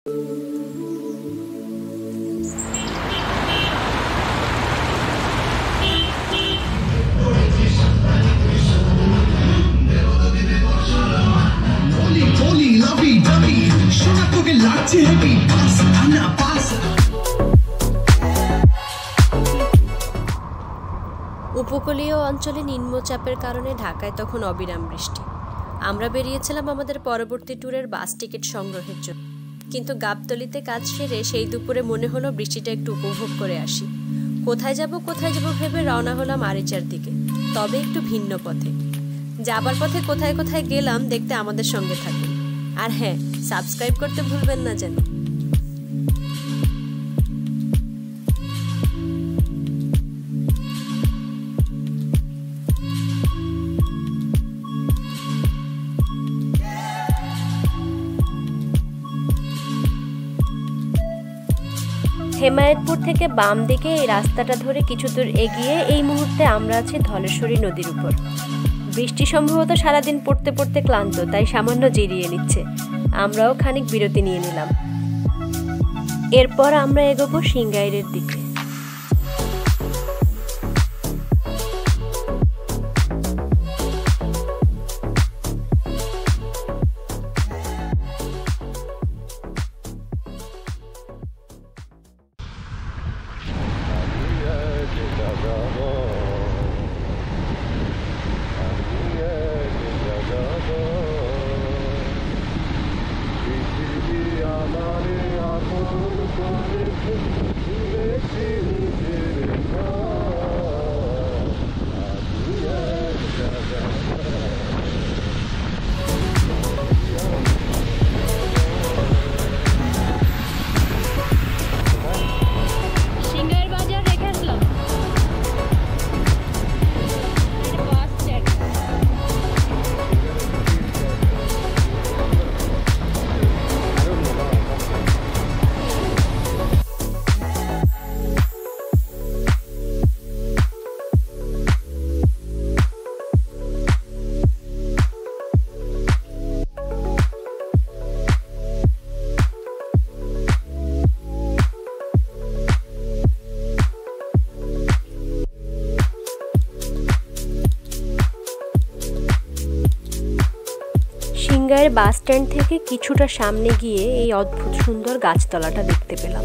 উপকূলীয় অঞ্চলে নিম্নচাপের কারণে ঢাকায় তখন অবিরাম বৃষ্টি। আমরা বেরিয়েছিলাম আমাদের পরবর্তী ট্যুরের বাস টিকিট সংগ্রহের জন্য, কিন্তু গাবতলীতে কাজ সেরে সেই দুপুরে মনে হলো বৃষ্টিটা একটু উপভোগ করে আসি। কোথায় যাব ভেবে রওনা হলাম আরিচার দিকে, তবে একটু ভিন্ন পথে। যাবার পথে কোথায় কোথায় গেলাম দেখতে আমাদের সঙ্গে থাকুন। আর হ্যাঁ, সাবস্ক্রাইব করতে ভুলবেন না যেন। হেমায়েতপুর থেকে বাম দিকে এই রাস্তাটা ধরে কিছু দূর এগিয়ে এই মুহূর্তে আমরা আছি ধলেশ্বরী নদীর উপর। বৃষ্টি সম্ভবত সারাদিন পড়তে পড়তে ক্লান্ত, তাই সামান্য জিরিয়ে নিচ্ছে। আমরাও খানিক বিরতি নিয়ে নিলাম। এরপর আমরা এগোবো সিংগাইরের দিকে। সিংগাইর বাস স্ট্যান্ড থেকে কিছুটা সামনে গিয়ে এই অদ্ভুত সুন্দর গাছতলাটা দেখতে পেলাম।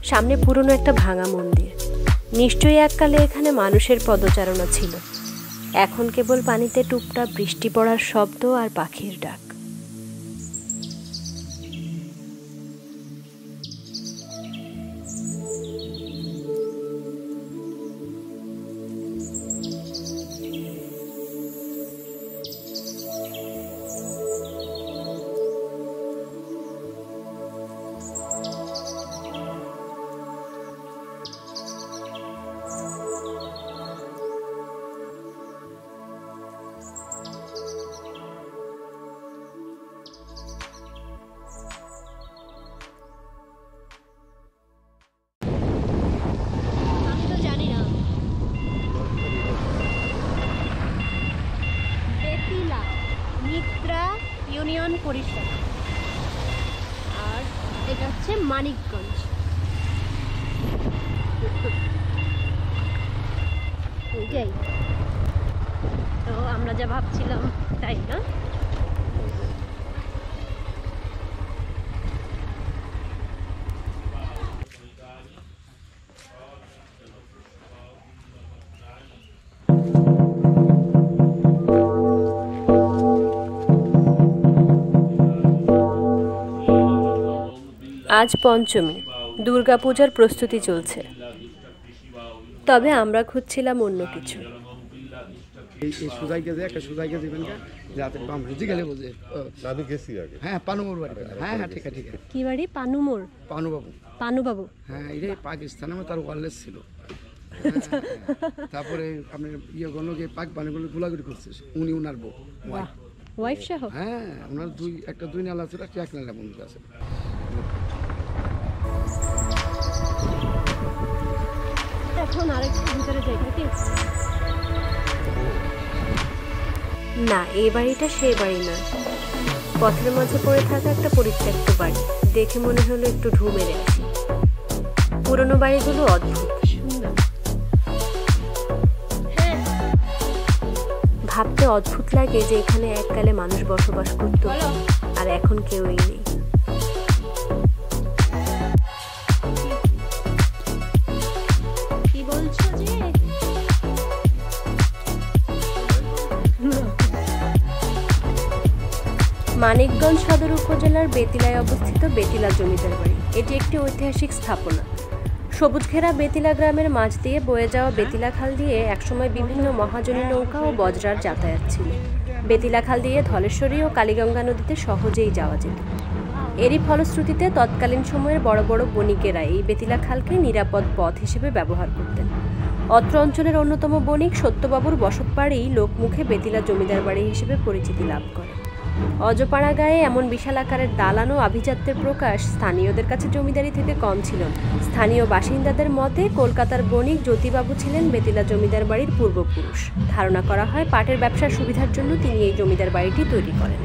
সামনে পুরনো একটা ভাঙা মন্দির। নিশ্চয়ই এককালে এখানে মানুষের পদচারণা ছিল। এখন কেবল পানিতে টুপটাপ বৃষ্টি পড়ার শব্দ আর পাখির ডাক। ইউনিয়ন পরিষদ, আর এটা হচ্ছে মানিকগঞ্জ। ওইটাই তো আমরা যা ভাবছিলাম তাই না। আজ পঞ্চমী, দুর্গাপূজার প্রস্তুতি চলছে। তবে আমরা খুঁজছিলাম অন্য কিছু। কি বাড়ি? পানুমোর? পানুবাবু। পানুবাবু, হ্যাঁ, এটা পাকিস্তানে তার ওয়ারলেস ছিল। তারপরে আপনার ইয়ে গণ যে পাক বানাগুলো গোলাগুলি করছে, উনি উনার বউ, ওয়াইফ সহ। হ্যাঁ, ওনার একটা দুই নালা আছে, একটা এক নালা মন্দির আছে। এখন আরেকটু ভিতরে যাই নাকি? না, এই বাড়িটা সেই বাড়ি না। পথের মাঝে পড়ে থাকা একটা পরিত্যক্ত বাড়ি দেখে মনে হলো একটু ঢু মেরে আসি। পুরনো বাড়িগুলো অদ্ভুত সুন্দর, ভাবতে অদ্ভুত লাগে যে এখানে এককালে মানুষ বসবাস করত আর এখন কেউই নেই। মানিকগঞ্জ সদর উপজেলার বেতিলায় অবস্থিত বেতিলা জমিদার বাড়ি। এটি একটি ঐতিহাসিক স্থাপনা। সবুজ ঘেরা বেতিলা গ্রামের মাঝ দিয়ে বয়ে যাওয়া বেতিলা খাল দিয়ে একসময় বিভিন্ন মহাজনী নৌকা ও বজরার যাতায়াত ছিল। বেতিলা খাল দিয়ে ধলেশ্বরী ও কালীগঙ্গা নদীতে সহজেই যাওয়া যেত। এরই ফলশ্রুতিতে তৎকালীন সময়ের বড় বড় বণিকেরা এই বেতিলা খালকে নিরাপদ পথ হিসেবে ব্যবহার করতেন। অত্র অঞ্চলের অন্যতম বণিক সত্যবাবুর বসত বাড়ি লোকমুখে বেতিলা জমিদার বাড়ি হিসেবে পরিচিতি লাভ করে। অজপাড়া গায়ে এমন বিশাল আকারের দালান ও আভিজাত্যের প্রকাশ স্থানীয়দের কাছে জমিদারি থেকে কম ছিল না। স্থানীয় বাসিন্দাদের মতে কলকাতার বণিক জ্যোতিবাবু ছিলেন বেতিলা জমিদার বাড়ির পূর্বপুরুষ। ধারণা করা হয় পাটের ব্যবসার সুবিধার জন্য তিনি এই জমিদার বাড়িটি তৈরি করেন।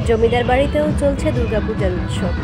জমিদার বাড়িতেও চলছে দুর্গাপূজার উৎসব।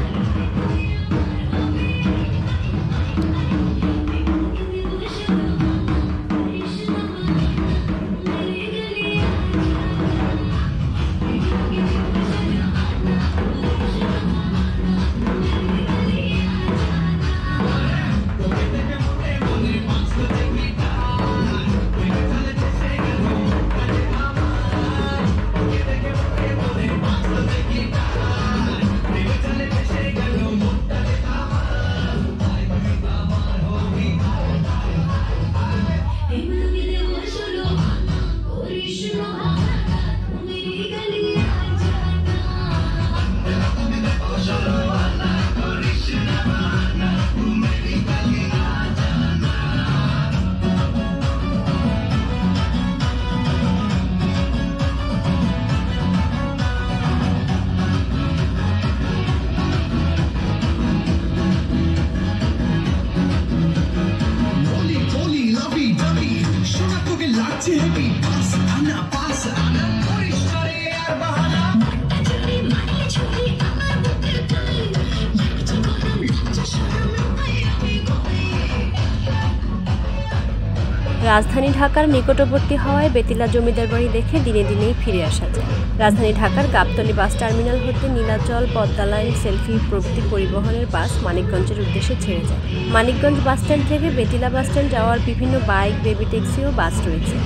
রাজধানী ঢাকার নিকটবর্তী হওয়ায় বেতিলা জমিদার বাড়ি দেখে দিনে দিনেই ফিরে আসা যায়। রাজধানী ঢাকার গাবতলী বাস টার্মিনাল হতে নীলাচল, পদ্মা লাইন, সেলফি প্রভৃতি পরিবহনের বাস মানিকগঞ্জের উদ্দেশ্যে ছেড়ে যায়। মানিকগঞ্জ বাসস্ট্যান্ড থেকে বেতিলা বাসস্ট্যান্ড যাওয়ার বিভিন্ন বাইক, বেবি ট্যাক্সি ও বাস রয়েছে।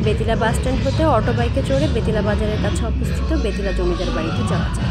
বেতিলা বাসস্ট্যান্ড হতে অটো বাইকে চড়ে বেতিলা বাজারের কাছে অবস্থিত বেতিলা জমিদার বাড়িতে যাওয়া যায়।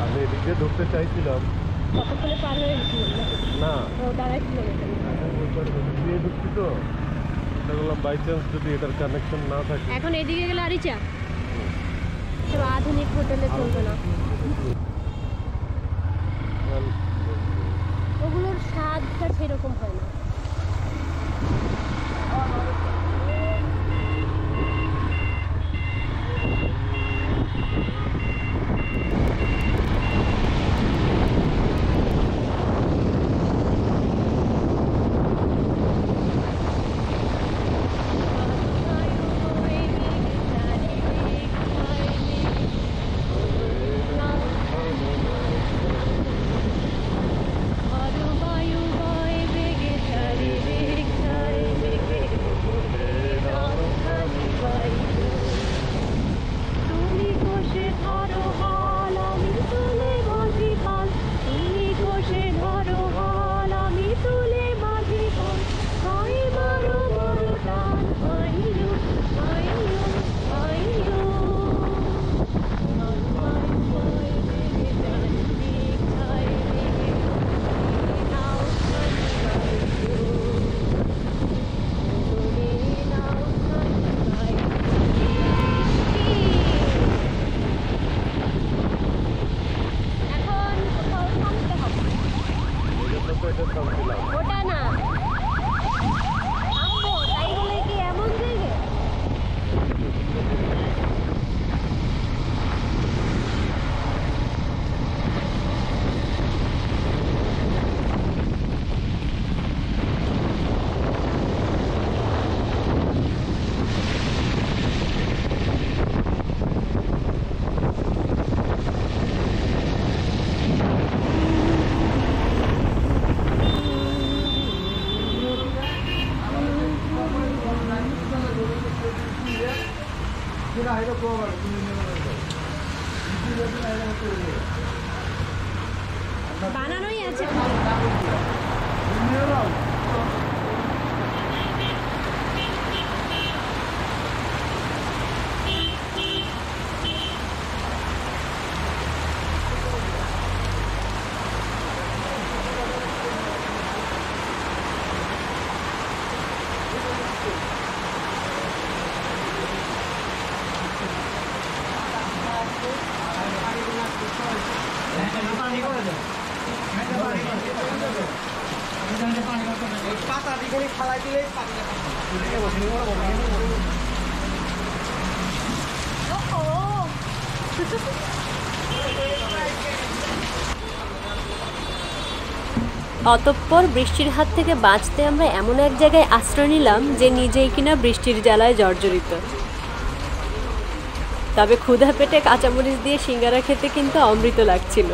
আমি এদিকে ঢুকতে চাইছিলাম, না ঢুকছি তো বাই চান্স যদি এটার কানেকশন না থাকে। এখন এদিকে গেলে আরিচা আধুনিক হোটেলে চলবে না, ওগুলোর স্বাদটা সেরকম হয় না। বানানোই আছে। অতঃপর বৃষ্টির হাত থেকে বাঁচতে আমরা এমন এক জায়গায় আশ্রয় নিলাম যে নিজেই কিনা বৃষ্টির জ্বালায় জর্জরিত। তবে ক্ষুধা পেটে কাঁচামরিচ দিয়ে সিঙ্গারা খেতে কিন্তু অমৃত লাগছিল।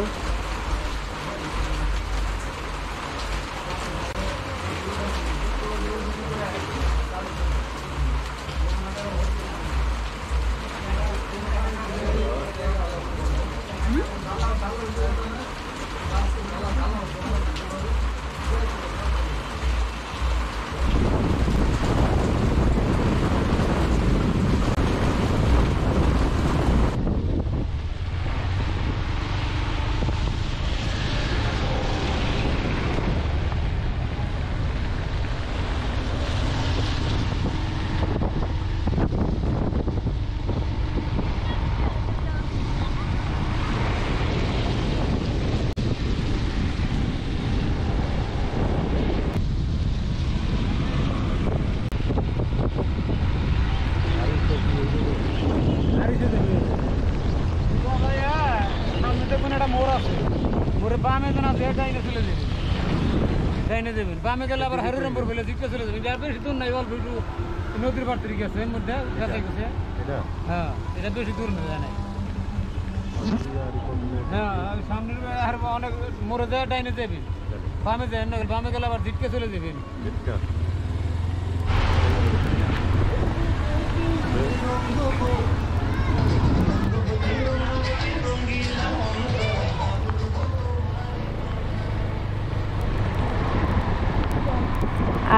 বামে গেলে আবার হরিরামপুর বলে দিকে চলে যাবেন। যার বেশি দূর নাই, অল্প একটু নদীর পাড় থেকে গেছে এর মধ্যে গেছে গেছে। হ্যাঁ, এটা বেশি দূর না জানে। হ্যাঁ, সামনের আর অনেক মোড়ে যায় ডাইনে যাবেন, বামে যায় না, বামে গেলে আবার দিকে চলে যাবেন।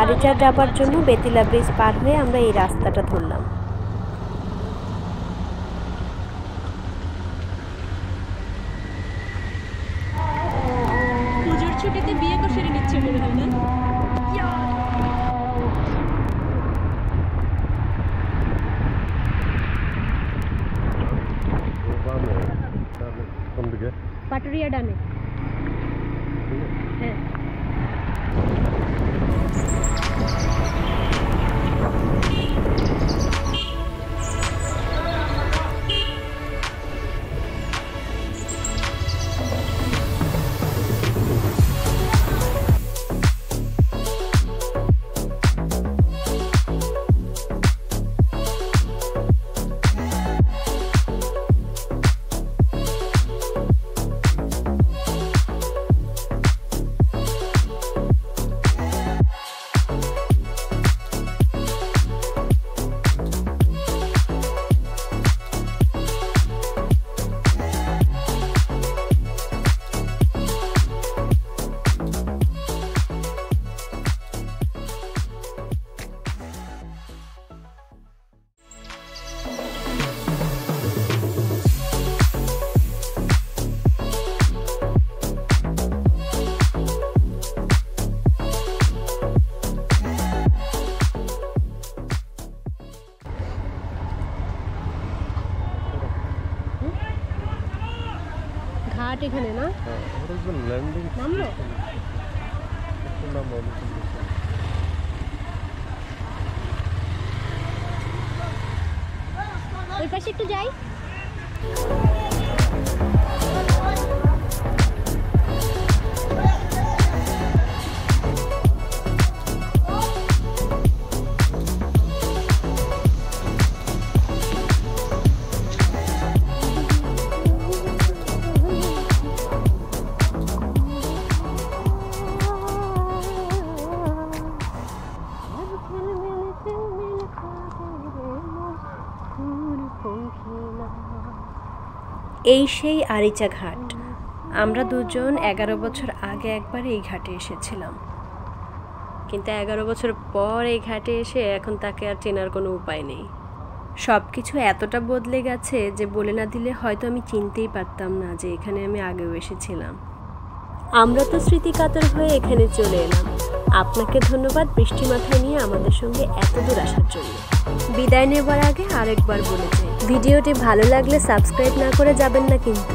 আরিচা যাবার জন্য বেতিলা ব্রিজ পার হয়ে আমরা এই রাস্তাটা ধরলাম। পুজোর ছুটিতে বিয়ে করে নিচ্ছে মনে হয় না? পাটুরিয়া ডানে। হ্যাঁ, ঘাট এখানে না? নামলো? ওই পাশে একটু যাই। এই সেই আরিচা ঘাট। আমরা দুজন 11 বছর আগে একবার এই ঘাটে এসেছিলাম, কিন্তু 11 বছর পর এই ঘাটে এসে এখন তাকে আর চেনার কোনো উপায় নেই। সব কিছু এতটা বদলে গেছে যে বলে না দিলে হয়তো আমি চিনতেই পারতাম না যে এখানে আমি আগেও এসেছিলাম। আমরা তো স্মৃতিকাতর হয়ে এখানে চলে এলাম। আপনাকে ধন্যবাদ বৃষ্টি মাথায় নিয়ে আমাদের সঙ্গে এত দূর আসার জন্য। বিদায় নেবার আগে আরেকবার বলে যাই, ভিডিওটি ভালো লাগলে সাবস্ক্রাইব না করে যাবেন না কিন্তু।